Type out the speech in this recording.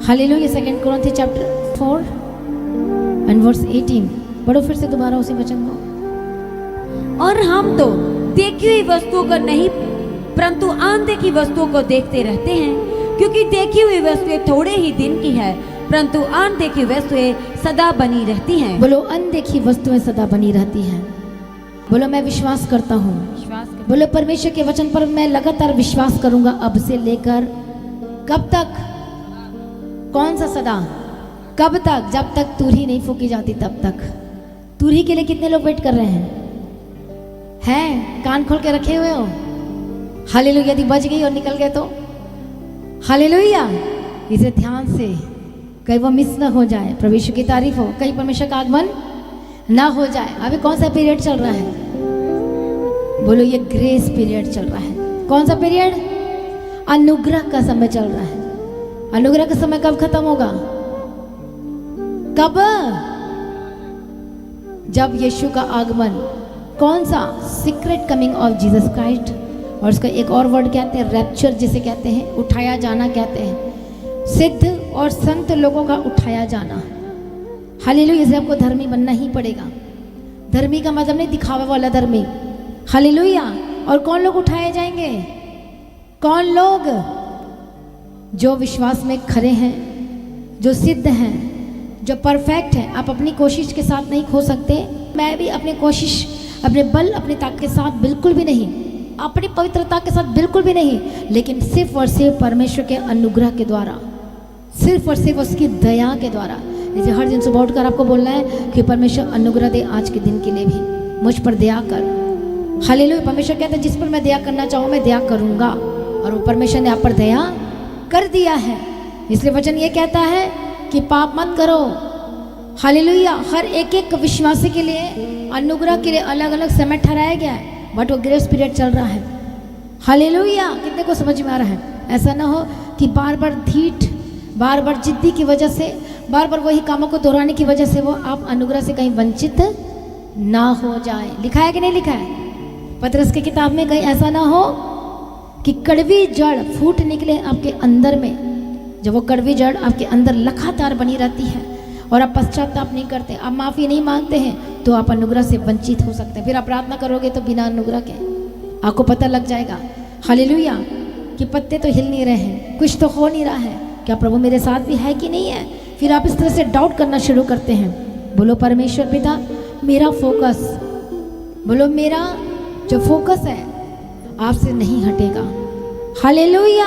Hallelujah. 2 कोरिन्थी chapter 4 and verse 18। पढ़ो फिर से दोबारा उसी वचन को। और हम तो देखी हुई वस्तुओं को नहीं परंतु अनदेखी वस्तुओं को देखते रहते हैं, क्योंकि देखी हुई वस्तुएं थोड़े ही दिन की है परंतु अनदेखी वस्तुएं सदा बनी रहती हैं। बोलो अनदेखी वस्तुएं सदा बनी रहती हैं। बोलो मैं विश्वास करता हूँ। बोलो परमेश्वर के वचन पर मैं लगातार विश्वास करूंगा अब से लेकर कब तक? कौन सा सदा? कब तक? जब तक तुरही नहीं फूकी जाती तब तक। तुरही के लिए कितने लोग वेट कर रहे हैं? हैं? कान खोल के रखे हुए हो? हालेलुया। यदि बच गई और निकल गए तो हालेलुया। इसे ध्यान से, कहीं वो मिस ना हो जाए। प्रभु यीशु की तारीफ हो। कहीं परमेश्वर का आगमन ना हो जाए। अभी कौन सा पीरियड चल रहा है? बोलो ये ग्रेस पीरियड चल रहा है। कौन सा पीरियड? अनुग्रह का समय चल रहा है। अनुग्रह का समय कब खत्म होगा? कब? जब यीशु का आगमन। कौन सा? Secret coming of Jesus Christ. और उसका एक और वर्ड कहते हैं रैप्चर, जिसे कहते हैं उठाया जाना कहते हैं। सिद्ध और संत लोगों का उठाया जाना। हालेलुया। इसे आपको धर्मी बनना ही पड़ेगा। धर्मी का मतलब नहीं दिखावा वाला धर्मी। हालेलुया। और कौन लोग उठाए जाएंगे? कौन लोग? जो विश्वास में खरे हैं, जो सिद्ध हैं, जो परफेक्ट हैं। आप अपनी कोशिश के साथ नहीं खो सकते। मैं भी अपनी कोशिश, अपने बल, अपनी ताकत के साथ बिल्कुल भी नहीं, अपनी पवित्रता के साथ बिल्कुल भी नहीं, लेकिन सिर्फ और सिर्फ परमेश्वर के अनुग्रह के द्वारा, सिर्फ और सिर्फ उसकी दया के द्वारा। जैसे हर दिन सुबह उठकर आपको बोलना है कि परमेश्वर अनुग्रह दे आज के दिन के लिए भी, मुझ पर दया कर। हालेलुया। परमेश्वर कहते हैं जिस पर मैं दया करना चाहूँ मैं दया करूँगा, और वो परमेश्वर ने आप पर दया कर दिया है। इसलिए वचन ये कहता है कि पाप मत करो। हालेलुया। हर एक एक विश्वासी के लिए अनुग्रह के लिए अलग अलग समय ठहराया गया है, बट वो ग्रेस पीरियड चल रहा है। हालेलुया। कितने को समझ में आ रहा है? ऐसा ना हो कि बार बार ढीठ, बार बार जिद्दी की वजह से, बार बार वही कामों को दोहराने की वजह से वो आप अनुग्रह से कहीं वंचित ना हो जाए। लिखा है कि नहीं लिखा है पतरस की किताब में? कहीं ऐसा ना हो कि कड़वी जड़ फूट निकले आपके अंदर में। जब वो कड़वी जड़ आपके अंदर लगातार बनी रहती है और आप पश्चाताप नहीं करते, आप माफ़ी नहीं मांगते हैं, तो आप अनुग्रह से वंचित हो सकते हैं। फिर आप प्रार्थना करोगे तो बिना अनुग्रह के आपको पता लग जाएगा हालेलुया कि पत्ते तो हिल नहीं रहे हैं, कुछ तो हो नहीं रहा है, क्या प्रभु मेरे साथ भी है कि नहीं है? फिर आप इस तरह से डाउट करना शुरू करते हैं। बोलो परमेश्वर पिता मेरा फोकस, बोलो मेरा जो फोकस है आपसे नहीं हटेगा। हालेलुया।